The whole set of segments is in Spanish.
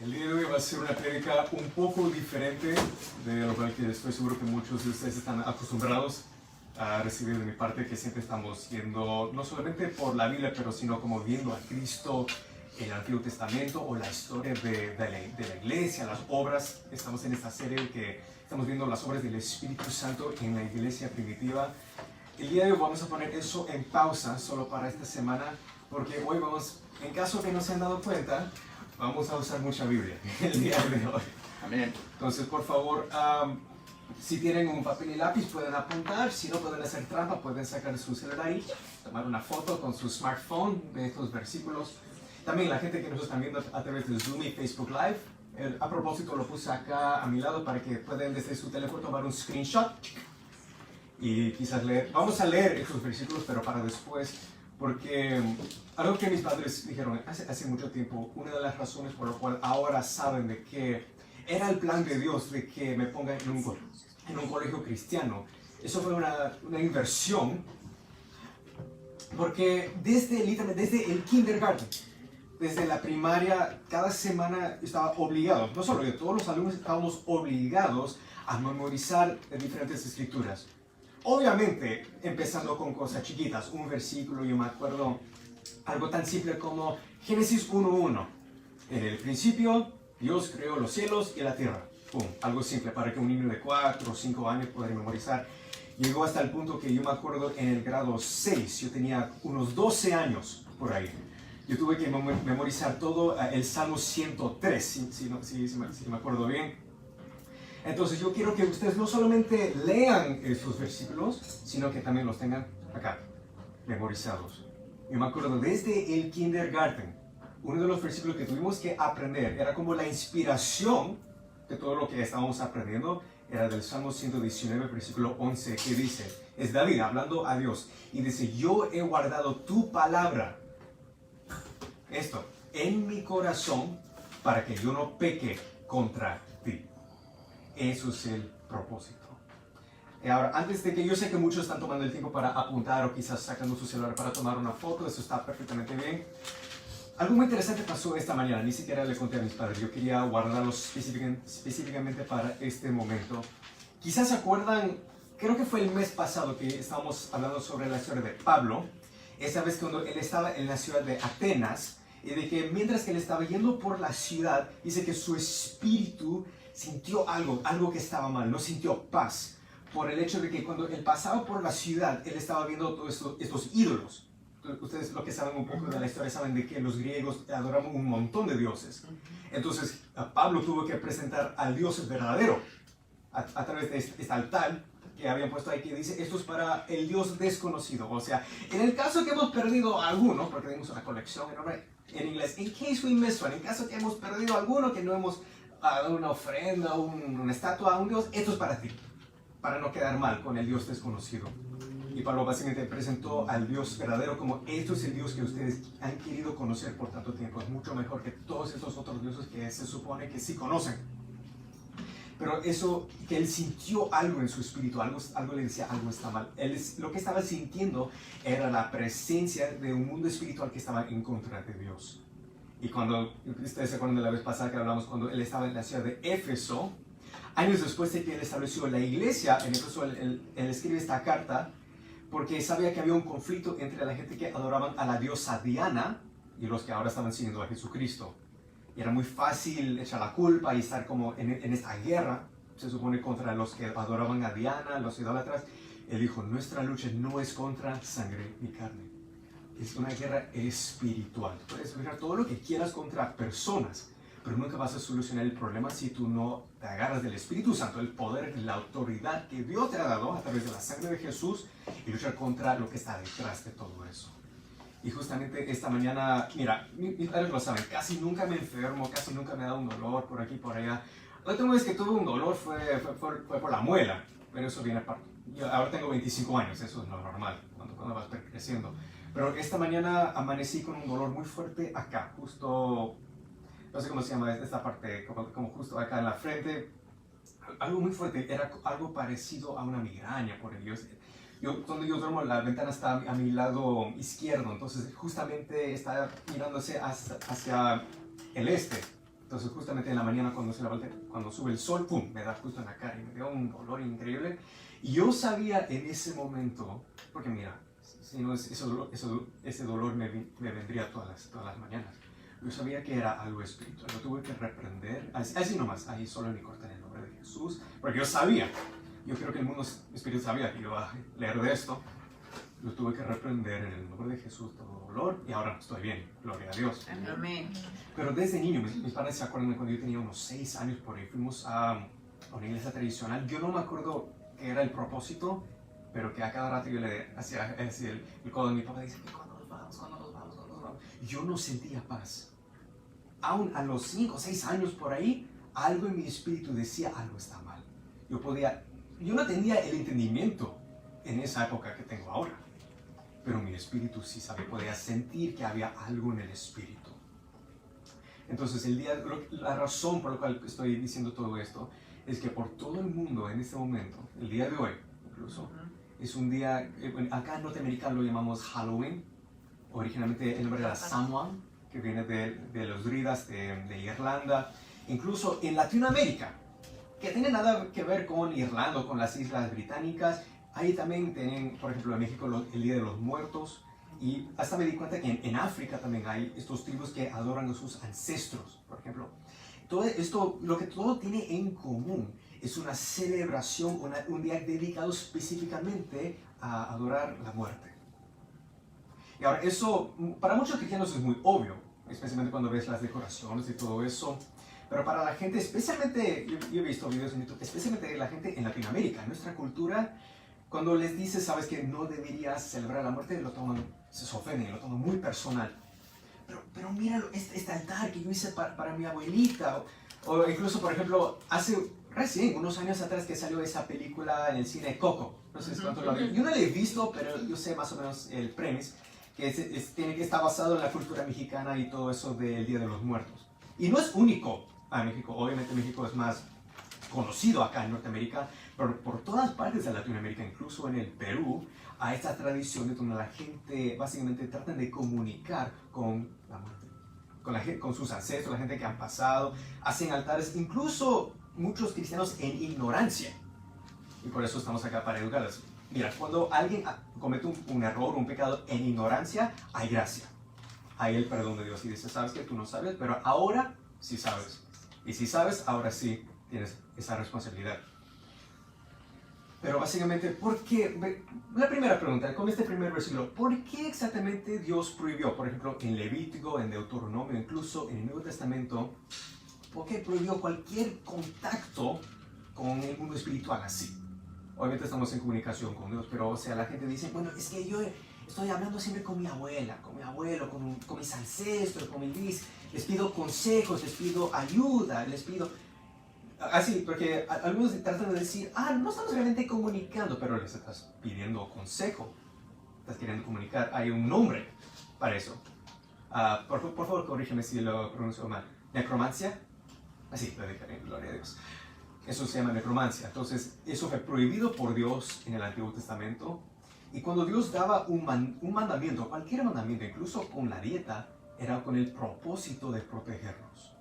El día de hoy va a ser una prédica un poco diferente de lo que estoy seguro que muchos de ustedes están acostumbrados a recibir de mi parte, que siempre estamos yendo no solamente por la Biblia, pero sino como viendo a Cristo en el Antiguo Testamento o la historia de la iglesia, las obras. Estamos en esta serie que estamos viendo las obras del Espíritu Santo en la iglesia primitiva. El día de hoy vamos a poner eso en pausa solo para esta semana, porque hoy vamos, en caso que no se han dado cuenta, vamos a usar mucha Biblia el día de hoy. Amén. Entonces, por favor, si tienen un papel y lápiz pueden apuntar. Si no, pueden hacer trampa, pueden sacar su celular y tomar una foto con su smartphone de estos versículos. También la gente que nos está viendo a través de Zoom y Facebook Live, a propósito lo puse acá a mi lado para que puedan desde su teléfono tomar un screenshot y quizás leer. Vamos a leer estos versículos, pero para después, porque algo que mis padres dijeron hace mucho tiempo, una de las razones por la cual ahora saben de que era el plan de Dios de que me ponga en un colegio cristiano, eso fue una inversión, porque desde el kindergarten, desde la primaria, cada semana estaba obligado, no solo yo, todos los alumnos estábamos obligados a memorizar diferentes escrituras. Obviamente, empezando con cosas chiquitas, un versículo, yo me acuerdo, algo tan simple como Génesis 1:1. En el principio, Dios creó los cielos y la tierra. Pum, algo simple para que un niño de 4 o 5 años pudiera memorizar. Llegó hasta el punto que yo me acuerdo en el grado 6, yo tenía unos 12 años por ahí. Yo tuve que memorizar todo el Salmo 103, si me acuerdo bien. Entonces yo quiero que ustedes no solamente lean estos versículos, sino que también los tengan acá, memorizados. Yo me acuerdo desde el kindergarten, uno de los versículos que tuvimos que aprender era como la inspiración de todo lo que estábamos aprendiendo, era del Salmo 119, versículo 11, que dice, es David hablando a Dios, y dice, yo he guardado tu palabra, esto, en mi corazón, para que yo no peque contra ti. Eso es el propósito. Y ahora, antes de que yo sé que muchos están tomando el tiempo para apuntar o quizás sacando su celular para tomar una foto, eso está perfectamente bien. Algo muy interesante pasó esta mañana, ni siquiera le conté a mis padres, yo quería guardarlo específicamente para este momento. Quizás se acuerdan, creo que fue el mes pasado que estábamos hablando sobre la historia de Pablo, esa vez cuando él estaba en la ciudad de Atenas, y de que mientras que él estaba yendo por la ciudad, dice que su espíritu sintió algo que estaba mal, no sintió paz, por el hecho de que cuando él pasaba por la ciudad, él estaba viendo todos estos ídolos. Ustedes lo que saben un poco de la historia saben de que los griegos adoraban un montón de dioses. Entonces Pablo tuvo que presentar al Dios verdadero a través de este altar que habían puesto ahí que dice, esto es para el Dios desconocido. O sea, en el caso que hemos perdido alguno, porque tenemos una colección en inglés, in case we missed one, en caso que hemos perdido alguno, que no hemos dado una ofrenda, una estatua a un Dios, esto es para ti, para no quedar mal con el Dios desconocido. Y Pablo básicamente presentó al Dios verdadero como esto es el Dios que ustedes han querido conocer por tanto tiempo. Es mucho mejor que todos estos otros dioses que se supone que sí conocen. Pero eso, que él sintió algo en su espíritu, algo le decía, algo está mal. Lo que estaba sintiendo era la presencia de un mundo espiritual que estaba en contra de Dios. Y cuando, ustedes se acuerdan de la vez pasada que hablamos, cuando él estaba en la ciudad de Éfeso, años después de que él estableció la iglesia, en Éfeso él escribe esta carta, porque sabía que había un conflicto entre la gente que adoraban a la diosa Diana y los que ahora estaban siguiendo a Jesucristo. Y era muy fácil echar la culpa y estar como en esta guerra, se supone, contra los que adoraban a Diana, los idólatras. Él dijo, nuestra lucha no es contra sangre ni carne. Es una guerra espiritual. Puedes luchar todo lo que quieras contra personas, pero nunca vas a solucionar el problema si tú no te agarras del Espíritu Santo, el poder, la autoridad que Dios te ha dado a través de la sangre de Jesús y luchar contra lo que está detrás de todo eso. Y justamente esta mañana, mira, mis padres lo saben, casi nunca me enfermo, casi nunca me da un dolor por aquí y por allá. La última vez que tuve un dolor fue por la muela, pero eso viene aparte. Yo ahora tengo 25 años, eso es lo normal cuando vas creciendo. Pero esta mañana amanecí con un dolor muy fuerte acá, justo, no sé cómo se llama esta parte, como justo acá en la frente. Algo muy fuerte, era algo parecido a una migraña, por Dios. Donde yo duermo, la ventana está a mi lado izquierdo, entonces justamente está mirándose hacia el este. Entonces justamente en la mañana cuando sube el sol, ¡pum!, me da justo en la cara y me dio un dolor increíble. Y yo sabía en ese momento, porque mira, si no ese dolor me vendría todas las mañanas. Yo sabía que era algo espiritual, lo tuve que reprender, así nomás, ahí solo me corté en el nombre de Jesús, porque yo sabía, yo creo que el mundo espiritual sabía que yo iba a leer de esto, lo tuve que reprender en el nombre de Jesús, todo dolor, y ahora estoy bien, gloria a Dios. Amén. Pero desde niño, mis padres se acuerdan de cuando yo tenía unos 6 años por ahí, fuimos a una iglesia tradicional, yo no me acuerdo qué era el propósito, pero que a cada rato yo le hacía el codo a mi papá, dice, ¿cuándo nos vamos? ¿Cuándo nos vamos? ¿Cuándo nos vamos? Yo no sentía paz. Aún a los 5 o 6 años por ahí, algo en mi espíritu decía, algo está mal. Yo no tenía el entendimiento en esa época que tengo ahora, pero mi espíritu sí podía sentir que había algo en el espíritu. Entonces, la razón por la cual estoy diciendo todo esto es que por todo el mundo en este momento, el día de hoy incluso, es un día, acá en Norteamérica lo llamamos Halloween, originalmente el nombre era Samhain, que viene de los druidas de Irlanda, incluso en Latinoamérica, que tiene nada que ver con Irlanda o con las Islas Británicas. Ahí también tienen, por ejemplo, en México el Día de los Muertos, y hasta me di cuenta que en África también hay estos tribus que adoran a sus ancestros, por ejemplo. Todo esto, lo que todo tiene en común es una celebración, un día dedicado específicamente a adorar la muerte. Y ahora, eso para muchos cristianos es muy obvio, especialmente cuando ves las decoraciones y todo eso. Pero para la gente, especialmente, yo he visto videos en YouTube, especialmente la gente en Latinoamérica, en nuestra cultura, cuando les dices, sabes que no deberías celebrar la muerte, se ofenden, lo toman muy personal. Pero mira este altar que yo hice para mi abuelita. O incluso, por ejemplo, recién, unos años atrás que salió esa película en el cine Coco. No sé si cuánto la vi. Yo no la he visto, pero yo sé más o menos el premise, que tiene que estar basado en la cultura mexicana y todo eso del Día de los Muertos. Y no es único a México. Obviamente México es más conocido acá en Norteamérica, pero por todas partes de Latinoamérica, incluso en el Perú, a esta tradición de donde la gente básicamente trata de comunicar con la muerte, con sus ancestros, la gente que han pasado, hacen altares, incluso muchos cristianos en ignorancia. Y por eso estamos acá para educarlos. Mira, cuando alguien comete un error, un pecado en ignorancia, hay gracia. Hay el perdón de Dios y dice, sabes que tú no sabes, pero ahora sí sabes. Y si sabes, ahora sí tienes esa responsabilidad. Pero básicamente, ¿por qué? La primera pregunta, con este primer versículo, ¿por qué exactamente Dios prohibió? Por ejemplo, en Levítico, en Deuteronomio, incluso en el Nuevo Testamento, ¿por qué prohibió cualquier contacto con el mundo espiritual así? Obviamente estamos en comunicación con Dios, pero o sea, la gente dice, bueno, es que yo estoy hablando siempre con mi abuela, con mi abuelo, con mis ancestros, con mis... Les pido consejos, les pido ayuda, les pido... Así, porque algunos tratan de decir, no estamos realmente comunicando, pero les estás pidiendo consejo, estás queriendo comunicar. Hay un nombre para eso. Por favor, corrígeme si lo pronuncio mal. ¿Necromancia? Así, lo dejaré, gloria a Dios. Eso se llama necromancia. Entonces, eso fue prohibido por Dios en el Antiguo Testamento. Y cuando Dios daba un mandamiento, cualquier mandamiento, incluso con la dieta, era con el propósito de protegernos.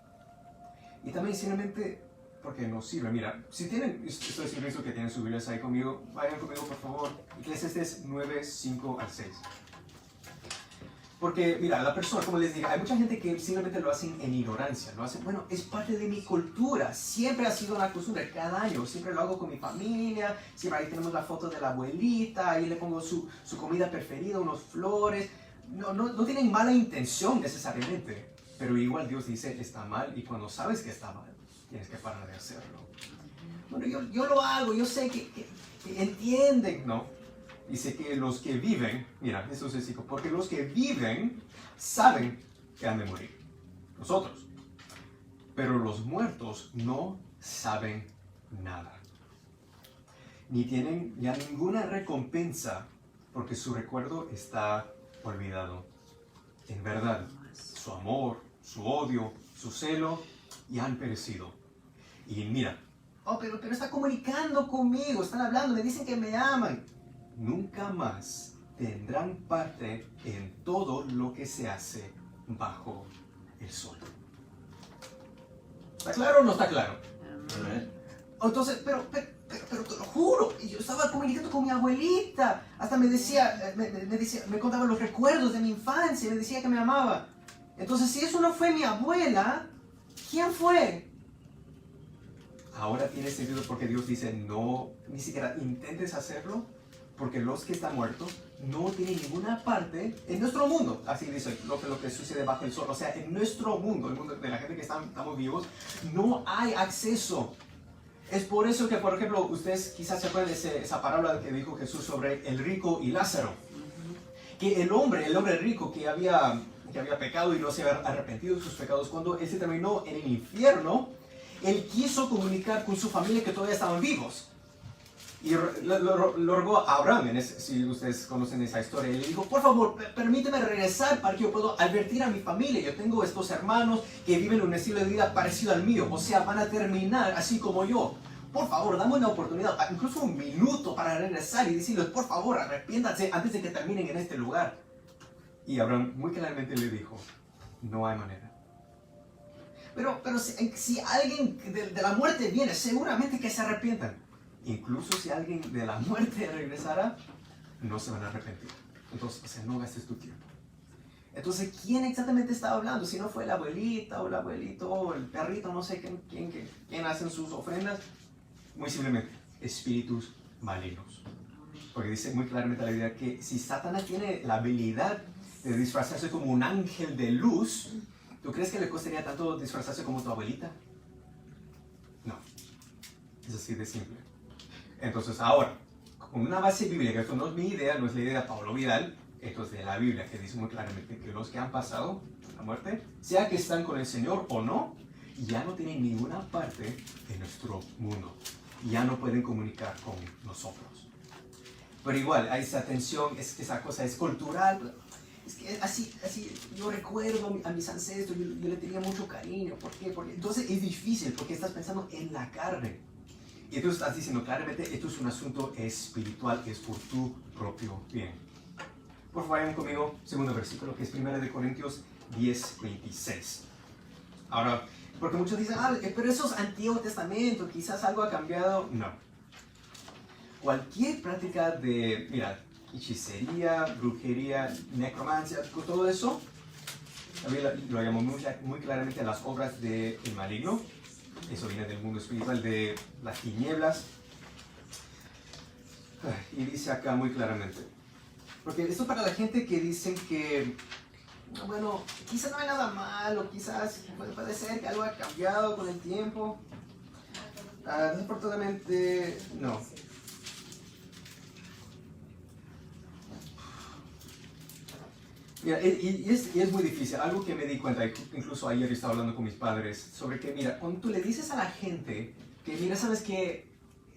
Y también, simplemente, porque nos sirve. Mira, si tienen, estoy seguro que tienen sus Biblias ahí conmigo, vayan conmigo, por favor. Eclesiastés 9, 5 al 6. Porque, mira, la persona, como les digo, hay mucha gente que simplemente lo hacen en ignorancia. Lo hacen, bueno, es parte de mi cultura. Siempre ha sido una costumbre, cada año. Siempre lo hago con mi familia. Siempre ahí tenemos la foto de la abuelita. Ahí le pongo su comida preferida, unos flores. No tienen mala intención necesariamente. Pero igual Dios dice, está mal. Y cuando sabes que está mal, tienes que parar de hacerlo. Bueno, yo lo hago. Yo sé que entienden, ¿no? Dice que los que viven, mira, eso es sencillo, porque los que viven saben que han de morir, nosotros. Pero los muertos no saben nada. Ni tienen ya ninguna recompensa porque su recuerdo está olvidado. En verdad, su amor, su odio, su celo ya han perecido. Y mira, pero está comunicando conmigo, están hablando, me dicen que me aman. Nunca más tendrán parte en todo lo que se hace bajo el sol. ¿Está claro o no está claro? Entonces, pero te lo juro, yo estaba comunicando con mi abuelita, hasta me decía, me contaba los recuerdos de mi infancia, me decía que me amaba. Entonces, si eso no fue mi abuela, ¿quién fue? Ahora tiene sentido porque Dios dice, no, ni siquiera intentes hacerlo, porque los que están muertos no tienen ninguna parte en nuestro mundo. Así dice lo que sucede bajo el sol. O sea, en nuestro mundo, el mundo de la gente que estamos vivos, no hay acceso. Es por eso que, por ejemplo, ustedes quizás se acuerdan de esa parábola que dijo Jesús sobre el rico y Lázaro. Que el hombre rico que había pecado y no se había arrepentido de sus pecados, cuando él se terminó en el infierno, él quiso comunicar con su familia que todavía estaban vivos. Y lo rogó a Abraham, si ustedes conocen esa historia. Y le dijo, por favor, permíteme regresar para que yo pueda advertir a mi familia. Yo tengo estos hermanos que viven un estilo de vida parecido al mío. O sea, van a terminar así como yo. Por favor, dame una oportunidad, incluso un minuto para regresar y decirles, por favor, arrepiéntanse antes de que terminen en este lugar. Y Abraham muy claramente le dijo, no hay manera. Pero si alguien de la muerte viene, seguramente que se arrepientan. Incluso si alguien de la muerte regresara, no se van a arrepentir. Entonces, o sea, no gastes tu tiempo. Entonces, ¿quién exactamente estaba hablando? Si no fue la abuelita o el abuelito o el perrito, no sé quién hacen sus ofrendas. Muy simplemente, espíritus malignos. Porque dice muy claramente la Biblia que si Satanás tiene la habilidad de disfrazarse como un ángel de luz, ¿tú crees que le costaría tanto disfrazarse como tu abuelita? No. Es así de simple. Entonces ahora, con una base bíblica, esto no es mi idea, no es la idea de Pablo Vidal, esto es de la Biblia, que dice muy claramente que los que han pasado la muerte, sea que están con el Señor o no, ya no tienen ninguna parte de nuestro mundo. Ya no pueden comunicar con nosotros. Pero igual, hay esa tensión, esa cosa es cultural. Es que así yo recuerdo a mis ancestros, yo le tenía mucho cariño. ¿Por qué? Porque entonces es difícil, porque estás pensando en la carne. Y tú estás diciendo claramente, esto es un asunto espiritual, es por tu propio bien. Por favor, vayan conmigo, segundo versículo, que es 1 Corintios 10:26. Ahora, porque muchos dicen, pero eso es Antiguo Testamento, quizás algo ha cambiado. No. Cualquier práctica de, hechicería, brujería, necromancia, todo eso, también lo llamamos muy claramente las obras del maligno. Eso viene del mundo espiritual, de las tinieblas. Y dice acá muy claramente. Porque esto es para la gente que dicen que, bueno, quizás no hay nada malo, quizás puede ser que algo ha cambiado con el tiempo. Desafortunadamente, no. Mira, y es muy difícil. Algo que me di cuenta, incluso ayer estaba hablando con mis padres, sobre que, mira, cuando tú le dices a la gente que, mira, sabes que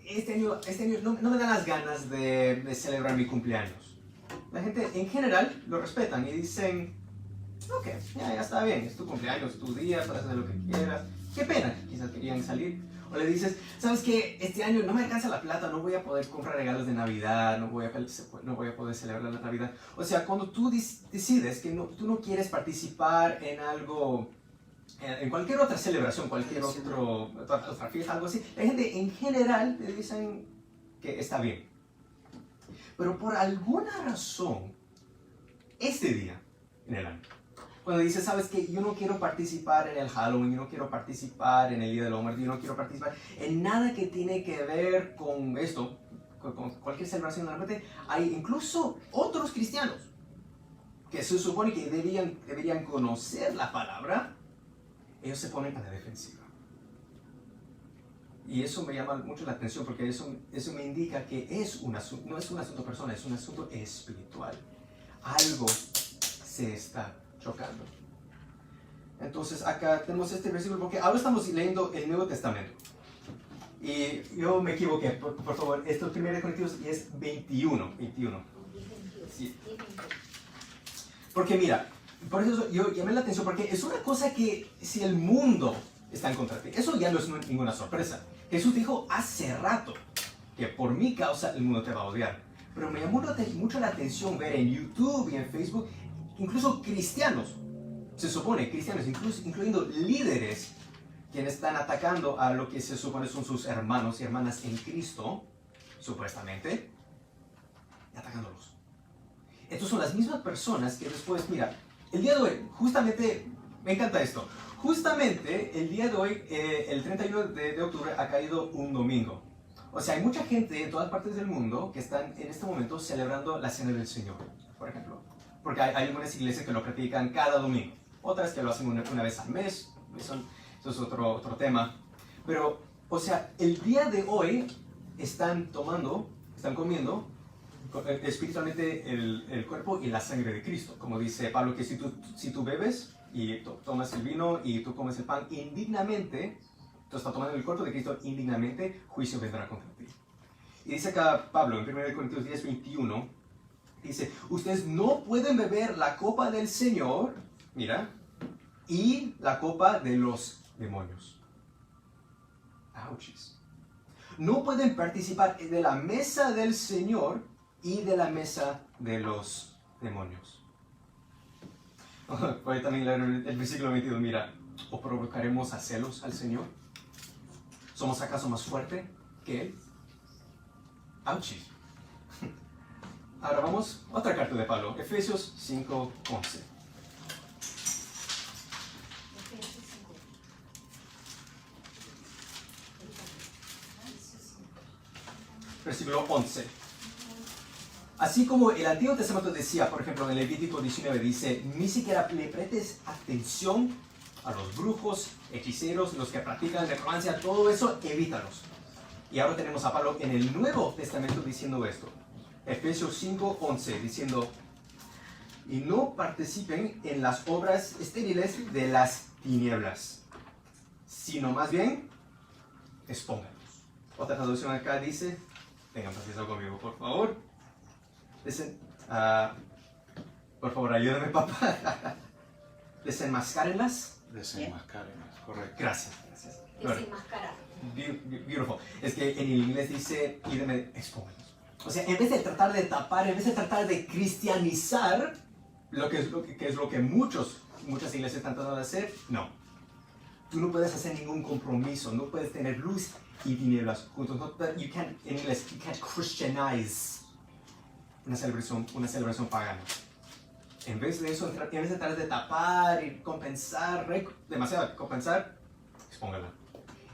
este año no me dan las ganas de celebrar mi cumpleaños. La gente en general lo respetan y dicen, ok, ya está bien, es tu cumpleaños, es tu día, puedes hacer lo que quieras. Qué pena, quizás querían salir. O le dices, ¿sabes qué? Este año no me alcanza la plata, no voy a poder comprar regalos de Navidad, no voy a poder celebrar la Navidad. O sea, cuando tú decides que tú no quieres participar en algo, en cualquier otra celebración, cualquier otra fiesta, algo así, la gente en general te dicen que está bien. Pero por alguna razón, este día en el año, cuando dices, sabes que yo no quiero participar en el Halloween, yo no quiero participar en el Día de los Muertos, yo no quiero participar en nada que tiene que ver con esto, con cualquier celebración de la muerte, hay incluso otros cristianos que se supone que deberían conocer la palabra, ellos se ponen a la defensiva. Y eso me llama mucho la atención porque eso me indica que no es un asunto personal, es un asunto espiritual. Algo se está chocando. Entonces acá tenemos este versículo porque ahora estamos leyendo el Nuevo Testamento. Y yo me equivoqué, por favor, esto es 1 Corintios y es 21. Sí. Porque mira, por eso yo llamé la atención, porque es una cosa que si el mundo está en contra de ti, eso ya no es ninguna sorpresa. Jesús dijo hace rato que por mi causa el mundo te va a odiar. Pero me llamó mucho la atención ver en YouTube y en Facebook, incluso cristianos, se supone cristianos, incluyendo líderes quienes están atacando a lo que se supone son sus hermanos y hermanas en Cristo, supuestamente, y atacándolos. Estas son las mismas personas que después, mira, el día de hoy, justamente, me encanta esto, justamente el día de hoy, el 31 de octubre, ha caído un domingo. O sea, hay mucha gente en todas partes del mundo que están en este momento celebrando la Cena del Señor, por ejemplo. Porque hay algunas iglesias que lo practican cada domingo, otras que lo hacen una vez al mes, eso es otro tema. Pero, o sea, el día de hoy están comiendo espiritualmente el cuerpo y la sangre de Cristo. Como dice Pablo, que si tú bebes y tomas el vino y tú comes el pan indignamente, tú estás tomando el cuerpo de Cristo indignamente, juicio vendrá contra ti. Y dice acá Pablo en 1 Corintios 10, 21, dice, ustedes no pueden beber la copa del Señor, mira, y la copa de los demonios. Ouchies. No pueden participar de la mesa del Señor y de la mesa de los demonios. Voy también leer el versículo 22, mira, ¿o provocaremos a celos al Señor? ¿Somos acaso más fuerte que Él? Ouchies. Ahora vamos, otra carta de Pablo, Efesios 5:11. Versículo 11. Así como el Antiguo Testamento decía, por ejemplo, en Levítico 19 dice, ni siquiera le prestes atención a los brujos, hechiceros, los que practican necromancia, todo eso, evítalos. Y ahora tenemos a Pablo en el Nuevo Testamento diciendo esto. Efesios 5:11, diciendo, y no participen en las obras estériles de las tinieblas, sino más bien, expónganlos. Otra traducción acá dice, tengan paciencia conmigo, por favor. Dicen, por favor, ayúdame, papá. Desenmascárenlas. Desenmascárenlas, correcto. Gracias. Desenmascarar. Beautiful. Es que en el inglés dice, expónganlos. O sea, en vez de tratar de tapar, en vez de tratar de cristianizar, que es lo que muchas iglesias están tratando de hacer, no. Tú no puedes hacer ningún compromiso, no puedes tener luz y tinieblas juntos. En inglés, you can't Christianize una celebración pagana. En vez de eso, en vez de tratar de tapar y compensar, demasiado compensar, expóngala.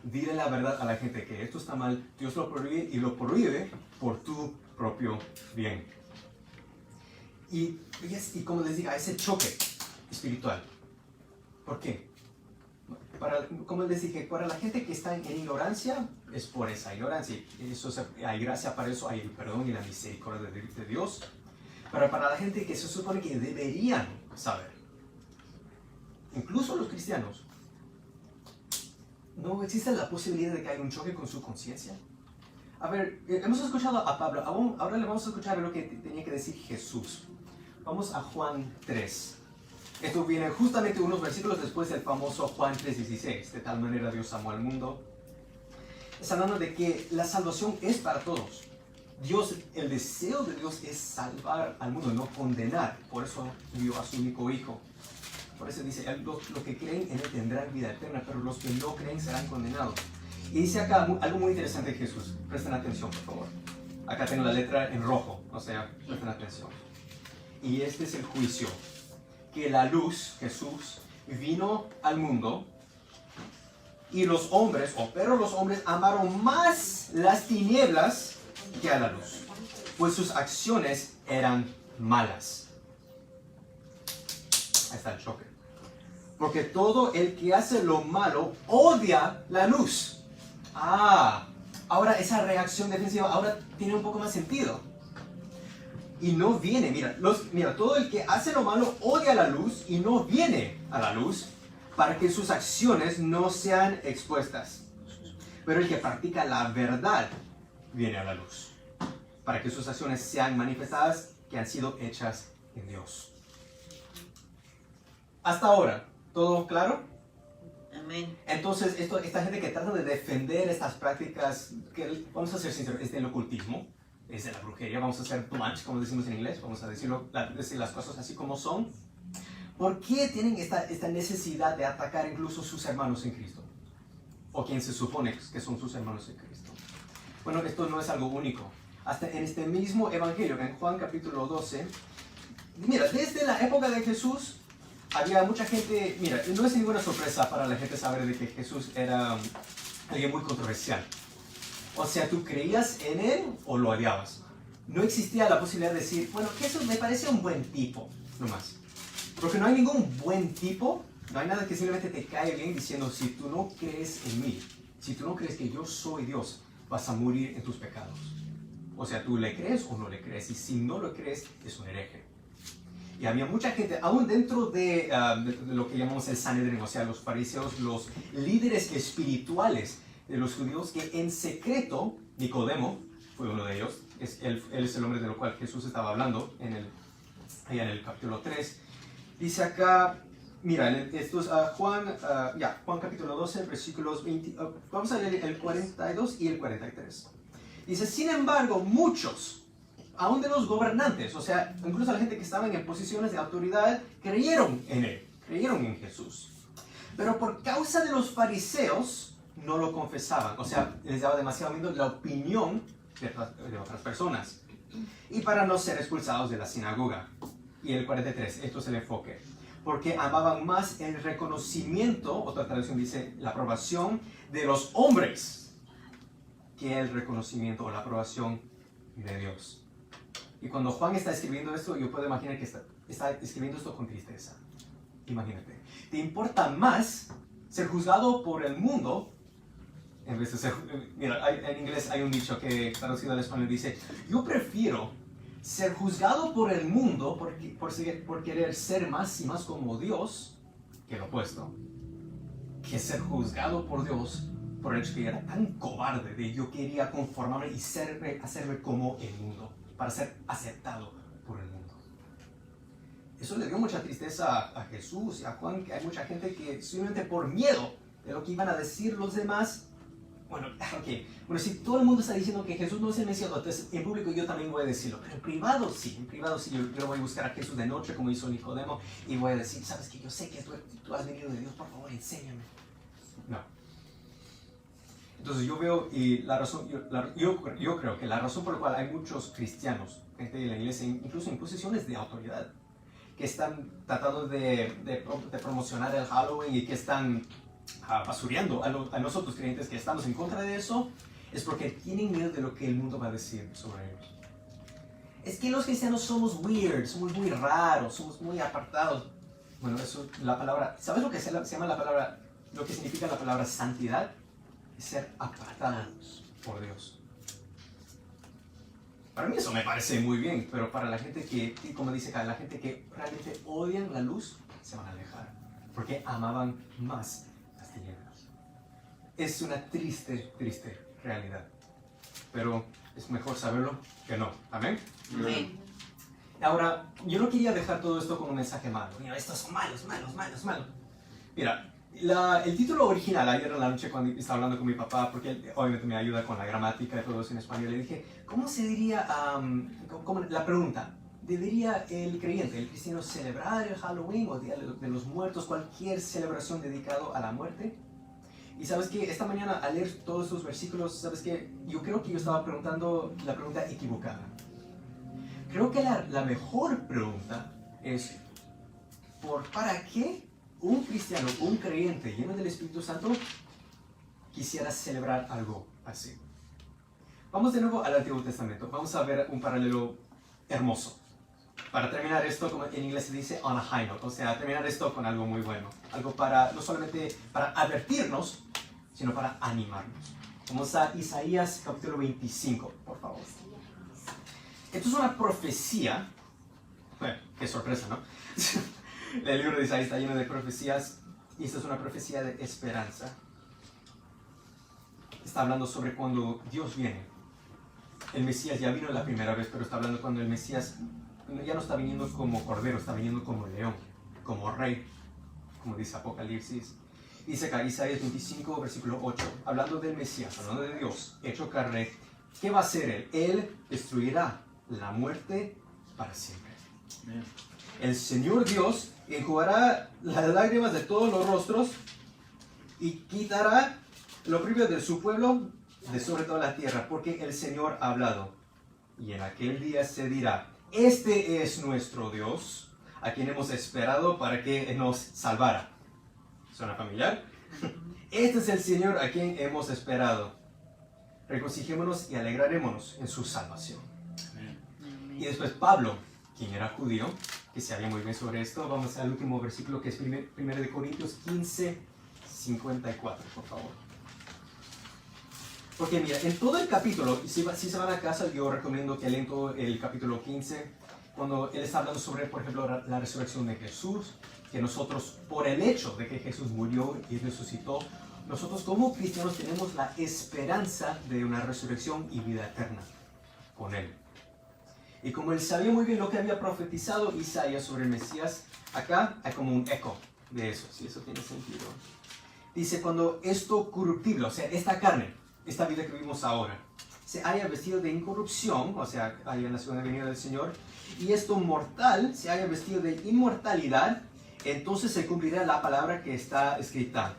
Dile la verdad a la gente que esto está mal, Dios lo prohíbe y lo prohíbe por tu propio bien. Y como les digo, ese choque espiritual. ¿Por qué? Como les dije, para la gente que está en ignorancia, es por esa ignorancia. Hay gracia para eso, hay el perdón y la misericordia de Dios. Pero para la gente que se supone que deberían saber, incluso los cristianos, ¿no existe la posibilidad de que haya un choque con su conciencia? A ver, hemos escuchado a Pablo, ahora le vamos a escuchar lo que tenía que decir Jesús. Vamos a Juan 3. Esto viene justamente unos versículos después del famoso Juan 3:16. De tal manera Dios amó al mundo. Está hablando de que la salvación es para todos. El deseo de Dios es salvar al mundo, no condenar. Por eso dio a su único hijo. Por eso dice, los que creen en Él tendrán vida eterna, pero los que no creen serán condenados. Y dice acá algo muy interesante de Jesús. Presten atención, por favor. Acá tengo la letra en rojo, o sea, presten atención. Y este es el juicio. Que la luz, Jesús, vino al mundo y los hombres amaron más las tinieblas que a la luz, pues sus acciones eran malas. Ahí está el choque. Porque todo el que hace lo malo odia la luz. Ahora esa reacción defensiva ahora tiene un poco más sentido. Y no viene, mira, todo el que hace lo malo odia la luz y no viene a la luz para que sus acciones no sean expuestas. Pero el que practica la verdad viene a la luz para que sus acciones sean manifestadas que han sido hechas en Dios. Hasta ahora, ¿todo claro? Amén. Entonces, esta gente que trata de defender estas prácticas, que vamos a ser sinceros, es del ocultismo, es de la brujería, vamos a ser blunt, como decimos en inglés, vamos a decir las cosas así como son. ¿Por qué tienen esta necesidad de atacar incluso sus hermanos en Cristo? o quien se supone que son sus hermanos en Cristo. Bueno, esto no es algo único. Hasta en este mismo evangelio, en Juan capítulo 12, mira, desde la época de Jesús había mucha gente, mira, no es ninguna sorpresa para la gente saber de que Jesús era alguien muy controversial. O sea, tú creías en él o lo odiabas. No existía la posibilidad de decir, bueno, Jesús me parece un buen tipo, nomás. Porque no hay ningún buen tipo, no hay nada que simplemente te cae bien diciendo, si tú no crees en mí, si tú no crees que yo soy Dios, vas a morir en tus pecados. O sea, tú le crees o no le crees, y si no lo crees, es un hereje. Y había mucha gente, aún dentro de lo que llamamos el Sanedrín, o sea, los fariseos, los líderes espirituales de los judíos, que en secreto, Nicodemo fue uno de ellos, él es el hombre de lo cual Jesús estaba hablando allá en el capítulo 3. Dice acá, mira, esto es Juan capítulo 12, versículos 20, vamos a leer el 42 y el 43. Dice, sin embargo, muchos, aún de los gobernantes, o sea, incluso la gente que estaba en posiciones de autoridad, creyeron en él, creyeron en Jesús. Pero por causa de los fariseos, no lo confesaban, o sea, les daba demasiado miedo la opinión de otras personas. Y para no ser expulsados de la sinagoga. Y el 43, esto es el enfoque. Porque amaban más el reconocimiento, otra traducción dice, la aprobación de los hombres, que el reconocimiento o la aprobación de Dios. Y cuando Juan está escribiendo esto, yo puedo imaginar que está escribiendo esto con tristeza. Imagínate. ¿Te importa más ser juzgado por el mundo en vez de ser... Mira, en inglés hay un dicho que traducido al español dice, yo prefiero ser juzgado por el mundo por querer ser más y más como Dios, que lo opuesto, que ser juzgado por Dios por el hecho que era tan cobarde de yo quería conformarme y hacerme como el mundo, para ser aceptado por el mundo. Eso le dio mucha tristeza a Jesús y a Juan, que hay mucha gente que simplemente por miedo de lo que iban a decir los demás, bueno, si todo el mundo está diciendo que Jesús no es el Mesías, entonces en público yo también voy a decirlo, pero en privado sí, yo voy a buscar a Jesús de noche como hizo Nicodemo y voy a decir, sabes que yo sé que tú has venido de Dios, por favor enséñame. No. Entonces yo veo, y la razón, yo creo que la razón por la cual hay muchos cristianos, gente de la iglesia, incluso en posiciones de autoridad, que están tratando de promocionar el Halloween y que están basureando a nosotros creyentes que estamos en contra de eso, es porque tienen miedo de lo que el mundo va a decir sobre ellos. Es que los cristianos somos weird, somos muy raros, somos muy apartados. Bueno, eso, la palabra, ¿sabes lo que se llama la palabra, lo que significa la palabra santidad? Es ser apartados por Dios. Para mí eso me parece muy bien, pero para la gente que, como dice acá, la gente que realmente odian la luz, se van a alejar, porque amaban más las tinieblas. Es una triste, triste realidad, pero es mejor saberlo que no. ¿Amén? Amén. Ahora, yo no quería dejar todo esto como un mensaje malo. Mira, estos son malos. Mira, el título original, ayer en la noche cuando estaba hablando con mi papá, porque él obviamente me ayuda con la gramática y todo eso en español, le dije, ¿cómo se diría, la pregunta, ¿debería el creyente, el cristiano, celebrar el Halloween o Día de los Muertos, cualquier celebración dedicado a la muerte? Y sabes que esta mañana al leer todos estos versículos, sabes que yo creo que yo estaba preguntando la pregunta equivocada. Creo que la mejor pregunta es, ¿para qué un cristiano, un creyente lleno del Espíritu Santo quisiera celebrar algo así? Vamos de nuevo al Antiguo Testamento. Vamos a ver un paralelo hermoso. Para terminar esto, como en inglés se dice on a high note, o sea, terminar esto con algo muy bueno. Algo no solamente para advertirnos, sino para animarnos. Vamos a Isaías capítulo 25, por favor. Esto es una profecía. Bueno, qué sorpresa, ¿no? El libro de Isaías está lleno de profecías y esta es una profecía de esperanza. Está hablando sobre cuando Dios viene. El Mesías ya vino la primera vez, pero está hablando cuando el Mesías ya no está viniendo como cordero, está viniendo como león, como rey, como dice Apocalipsis. Dice acá Isaías 25, versículo 8, hablando del Mesías, hablando de Dios, hecho carne. ¿Qué va a hacer Él? Él destruirá la muerte para siempre. Bien. El Señor Dios enjugará las lágrimas de todos los rostros y quitará lo propio de su pueblo, de sobre toda la tierra, porque el Señor ha hablado. Y en aquel día se dirá, este es nuestro Dios, a quien hemos esperado para que nos salvara. ¿Suena familiar? Este es el Señor a quien hemos esperado. Regocijémonos y alegrarémonos en su salvación. Y después Pablo, quien era judío, que sabía muy bien sobre esto, vamos al último versículo que es 1 de Corintios 15, 54, por favor. Porque mira, en todo el capítulo, si se van a casa, yo recomiendo que leen todo el capítulo 15, cuando él está hablando sobre, por ejemplo, la resurrección de Jesús, que nosotros, por el hecho de que Jesús murió y resucitó, nosotros como cristianos tenemos la esperanza de una resurrección y vida eterna con él. Y como él sabía muy bien lo que había profetizado Isaías sobre el Mesías, acá hay como un eco de eso, si eso tiene sentido. Dice, cuando esto corruptible, o sea, esta carne, esta vida que vivimos ahora, se haya vestido de incorrupción, o sea, haya en la segunda venida del Señor, y esto mortal se haya vestido de inmortalidad, entonces se cumplirá la palabra que está escrita.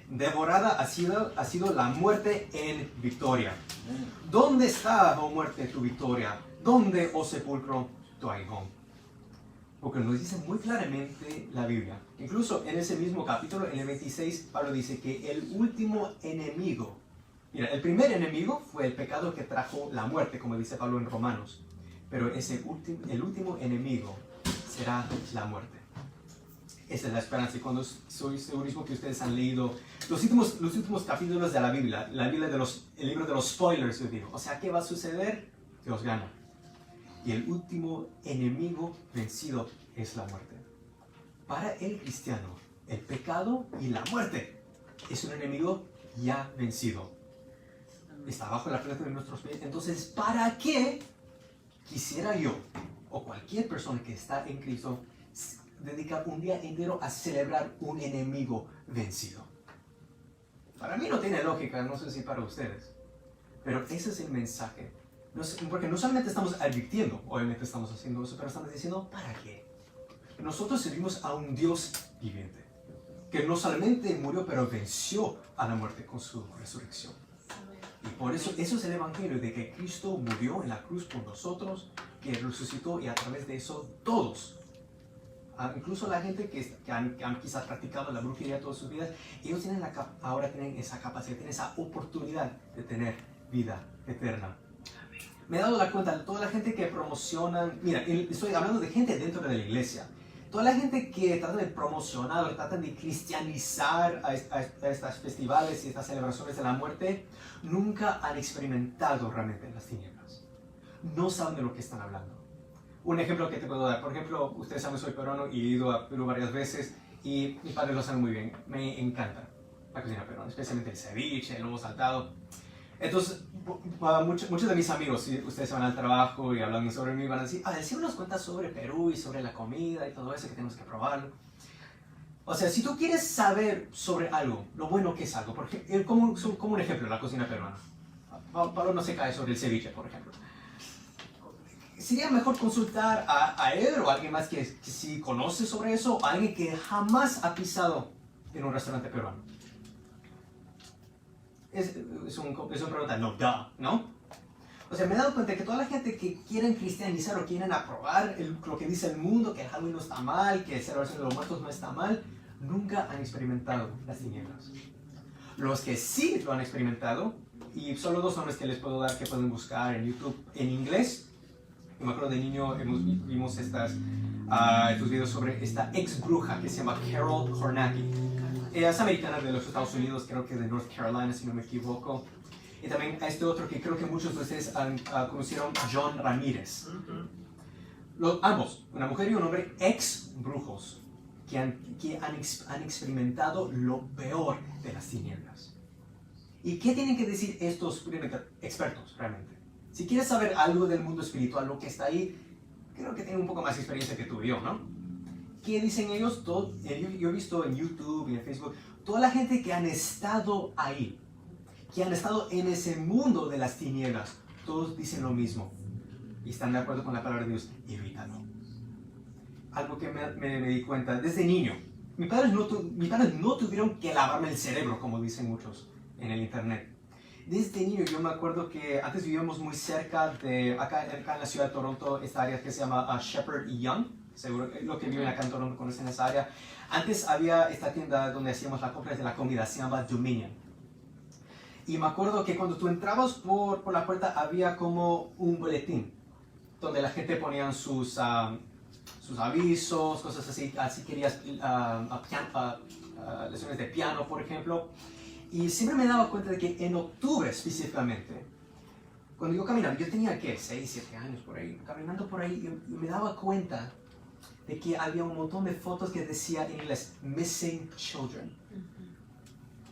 Devorada ha sido la muerte en victoria. ¿Dónde está, oh muerte, tu victoria? ¿Dónde, oh sepulcro, tu aguijón? Porque nos dice muy claramente la Biblia. Incluso en ese mismo capítulo, en el 26, Pablo dice que el último enemigo, mira, el primer enemigo fue el pecado que trajo la muerte, como dice Pablo en Romanos. Pero el último enemigo será la muerte. Esa es la esperanza. Y cuando soy segurísimo que ustedes han leído los últimos capítulos de la Biblia el libro de los spoilers, yo digo. O sea, ¿qué va a suceder? Dios gana. Y el último enemigo vencido es la muerte. Para el cristiano, el pecado y la muerte es un enemigo ya vencido. Está bajo la planta de nuestros pies. Entonces, ¿para qué quisiera yo o cualquier persona que está en Cristo dedicar un día entero a celebrar un enemigo vencido? Para mí no tiene lógica, no sé si para ustedes, pero ese es el mensaje. Porque no solamente estamos advirtiendo, obviamente estamos haciendo eso, pero estamos diciendo, ¿para qué? Nosotros servimos a un Dios viviente, que no solamente murió, pero venció a la muerte con su resurrección. Y por eso es el evangelio de que Cristo murió en la cruz por nosotros, que resucitó, y a través de eso todos, incluso la gente que han quizás practicado la brujería todas sus vidas, ellos ahora tienen esa capacidad, tienen esa oportunidad de tener vida eterna. Me he dado la cuenta de toda la gente que promociona, mira, estoy hablando de gente dentro de la iglesia, toda la gente que trata de promocionar o tratan de cristianizar a estos festivales y estas celebraciones de la muerte, nunca han experimentado realmente las tinieblas. No saben de lo que están hablando. Un ejemplo que te puedo dar, por ejemplo, ustedes saben que soy peruano y he ido a Perú varias veces y mis padres lo saben muy bien, me encanta la cocina peruana, especialmente el ceviche, el lomo saltado. Entonces, muchos de mis amigos, si ustedes van al trabajo y hablan sobre mí, van a decir, decime unas cuentas sobre Perú y sobre la comida y todo eso que tenemos que probarlo. O sea, si tú quieres saber sobre algo, lo bueno que es algo, porque, como un ejemplo, la cocina peruana. Pablo no se cae sobre el ceviche, por ejemplo. Sería mejor consultar a él o a alguien más que sí conoce sobre eso, o a alguien que jamás ha pisado en un restaurante peruano. Es una pregunta, ¿no? O sea, me he dado cuenta que toda la gente que quieren cristianizar o quieren aprobar lo que dice el mundo, que el Halloween no está mal, que la celebración de los muertos no está mal, nunca han experimentado las tinieblas. Los que sí lo han experimentado, y solo dos nombres que les puedo dar que pueden buscar en YouTube en inglés. Yo me acuerdo de niño, vimos estos videos sobre esta ex bruja que se llama Carol Kornacki. Ella es americana de los Estados Unidos, creo que de North Carolina, si no me equivoco. Y también a este otro que creo que muchos de ustedes conocieron, John Ramírez. Ambos, una mujer y un hombre, ex brujos, que han experimentado lo peor de las tinieblas. ¿Y qué tienen que decir estos expertos realmente? Si quieres saber algo del mundo espiritual, lo que está ahí, creo que tienen un poco más de experiencia que tú y yo, ¿no? ¿Qué dicen ellos? Yo he visto en YouTube y en Facebook, toda la gente que han estado ahí, que han estado en ese mundo de las tinieblas, todos dicen lo mismo. Y están de acuerdo con la palabra de Dios, evítalo. Algo que me di cuenta desde niño. Mis padres no tuvieron que lavarme el cerebro, como dicen muchos. en el internet. Desde niño yo me acuerdo que antes vivíamos muy cerca de, acá en la ciudad de Toronto, esta área que se llama Shepherd y Young. Seguro que los que viven acá en Toronto conocen esa área. Antes había esta tienda donde hacíamos la compra de la comida, se llama Dominion. Y me acuerdo que cuando tú entrabas por la puerta había como un boletín donde la gente ponía sus avisos, cosas así. Si querías lesiones de piano, por ejemplo. Y siempre me daba cuenta de que en octubre específicamente, cuando yo caminaba, yo tenía, ¿qué? 6, 7 años por ahí, caminando por ahí, yo me daba cuenta de que había un montón de fotos que decía en inglés, Missing Children.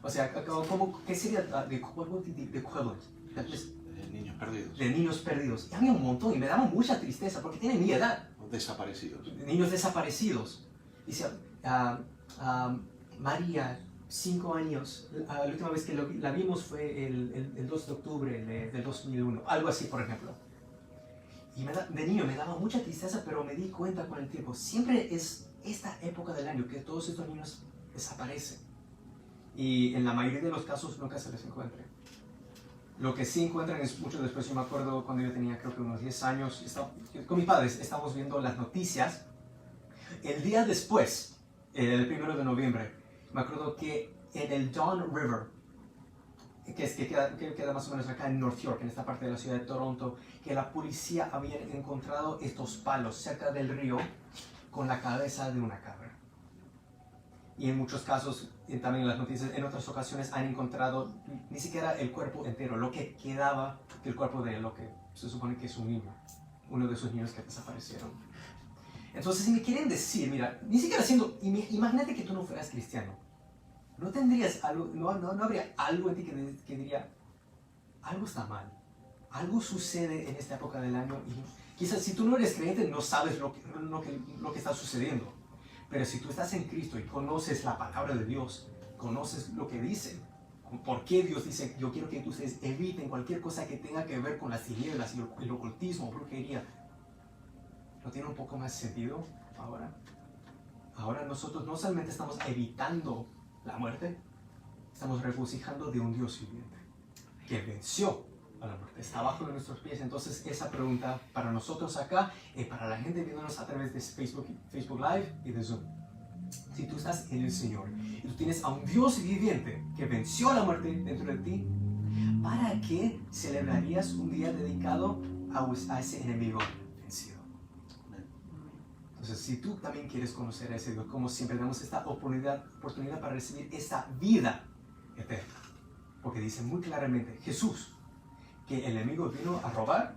O sea, ¿qué sería the equivalent? De niños perdidos. De niños perdidos. Y había un montón y me daba mucha tristeza porque tienen mi edad. Desaparecidos. Niños desaparecidos. Dice, María, 5 años, la última vez que la vimos fue el 2 de octubre del 2001, algo así, por ejemplo. Y de niño me daba mucha tristeza, pero me di cuenta con el tiempo, siempre es esta época del año que todos estos niños desaparecen. Y en la mayoría de los casos nunca se les encuentra. Lo que sí encuentran es mucho después. Yo me acuerdo cuando yo tenía creo que unos 10 años, con mis padres estábamos viendo las noticias. El día después, el 1 de noviembre, me acuerdo que en el Don River, que queda más o menos acá en North York, en esta parte de la ciudad de Toronto, que la policía había encontrado estos palos cerca del río con la cabeza de una cabra. Y en muchos casos, también en las noticias, en otras ocasiones han encontrado ni siquiera el cuerpo entero, lo que quedaba del cuerpo de lo que se supone que es un niño, uno de esos niños que desaparecieron. Entonces, si me quieren decir, mira, ni siquiera imagínate que tú no fueras cristiano, ¿no tendrías algo, no habría algo en ti que diría, algo está mal, algo sucede en esta época del año? Y quizás si tú no eres creyente no sabes lo que está sucediendo. Pero si tú estás en Cristo y conoces la palabra de Dios, conoces lo que dice, por qué Dios dice, yo quiero que ustedes eviten cualquier cosa que tenga que ver con las tinieblas y el ocultismo, brujería, ¿no tiene un poco más sentido ahora? Ahora nosotros no solamente estamos evitando la muerte, estamos regocijando de un Dios viviente que venció a la muerte, está abajo de nuestros pies. Entonces esa pregunta para nosotros acá y para la gente viéndonos a través de Facebook Live y de Zoom: si tú estás en el Señor y tú tienes a un Dios viviente que venció a la muerte dentro de ti, ¿para qué celebrarías un día dedicado a ese enemigo vencido? Entonces, si tú también quieres conocer a ese Dios, como siempre damos esta oportunidad para recibir esta vida eterna, porque dice muy claramente Jesús que el enemigo vino a robar,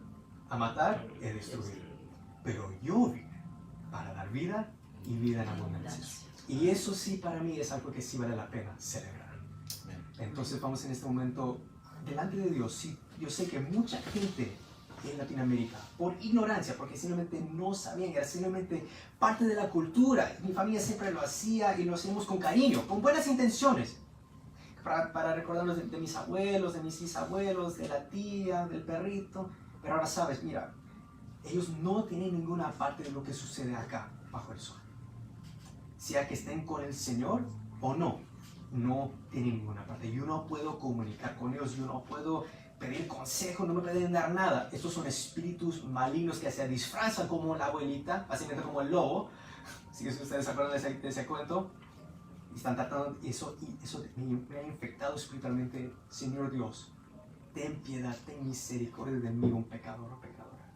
a matar y a destruir. Pero yo vine para dar vida y vida en abundancia. Y eso sí para mí es algo que sí vale la pena celebrar. Entonces vamos en este momento delante de Dios. Sí, yo sé que mucha gente en Latinoamérica, por ignorancia, porque simplemente no sabían, era simplemente parte de la cultura. Mi familia siempre lo hacía y lo hacíamos con cariño, con buenas intenciones. Para recordarnos de mis abuelos, de mis bisabuelos, de la tía, del perrito. Pero ahora sabes, mira, ellos no tienen ninguna parte de lo que sucede acá, bajo el sol. Sea que estén con el Señor o no, no tienen ninguna parte. Yo no puedo comunicar con ellos, yo no puedo pedir consejo, no me pueden dar nada. Estos son espíritus malignos que se disfrazan como la abuelita, básicamente como el lobo. Así que si ustedes se acuerdan de ese cuento, están tratando eso me ha infectado espiritualmente. Señor Dios, ten piedad, ten misericordia de mí, un pecador o pecadora.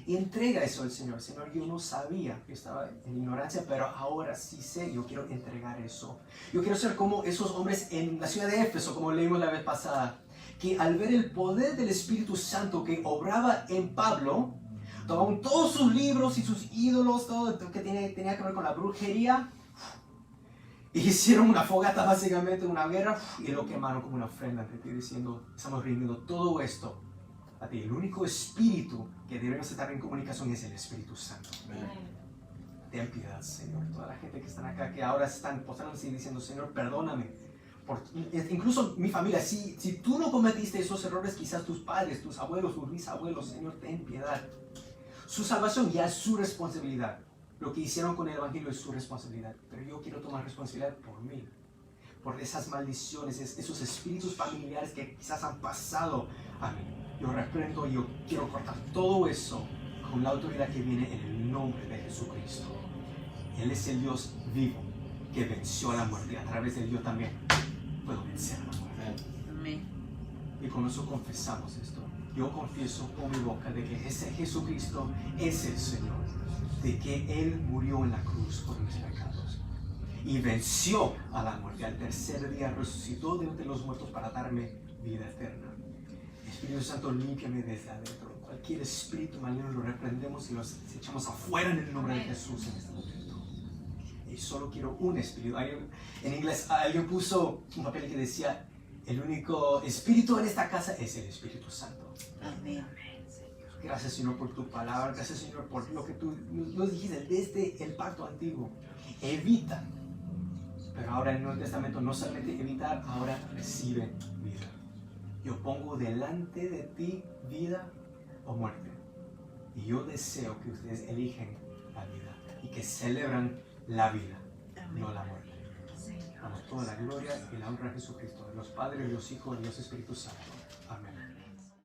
Y entrega eso al Señor. Señor, yo no sabía, yo estaba en ignorancia, pero ahora sí sé, yo quiero entregar eso. Yo quiero ser como esos hombres en la ciudad de Éfeso, como leímos la vez pasada, que al ver el poder del Espíritu Santo que obraba en Pablo, tomaron todos sus libros y sus ídolos, todo lo que tenía que ver con la brujería, hicieron una fogata, básicamente una guerra, y lo quemaron como una ofrenda ante ti, diciendo, estamos rindiendo todo esto a ti. El único espíritu que debemos estar en comunicación es el Espíritu Santo. Ten piedad, Señor. Toda la gente que están acá, que ahora están postrándose y diciendo, Señor, perdóname. Incluso mi familia, si tú no cometiste esos errores, quizás tus padres, tus abuelos, tus bisabuelos, Señor, ten piedad. Su salvación ya es su responsabilidad. Lo que hicieron con el Evangelio es su responsabilidad, pero yo quiero tomar responsabilidad por mí, por esas maldiciones, esos espíritus familiares que quizás han pasado a mí. Yo reprendo y yo quiero cortar todo eso con la autoridad que viene en el nombre de Jesucristo. Él es el Dios vivo que venció a la muerte. A través de él yo también puedo vencer a la muerte. Amén. Y con eso confesamos esto. Yo confieso con mi boca de que ese Jesucristo es el Señor, de que Él murió en la cruz por mis pecados y venció a la muerte. Al tercer día resucitó de entre los muertos para darme vida eterna. Espíritu Santo, límpiame desde adentro. Cualquier espíritu maligno lo reprendemos y los echamos afuera en el nombre de Jesús en este momento. Y solo quiero un espíritu. En inglés alguien puso un papel que decía: el único espíritu en esta casa es el Espíritu Santo. Amén. Gracias, Señor, por tu palabra. Gracias, Señor, por lo que tú nos dijiste desde el pacto antiguo. Evita. Pero ahora en el Nuevo Testamento no solamente evitar, ahora recibe vida. Yo pongo delante de ti vida o muerte. Y yo deseo que ustedes eligen la vida y que celebran la vida, no la muerte. Damos toda la gloria y la honra a Jesucristo, de los Padres, de los Hijos y de los Espíritus Santos. Amén.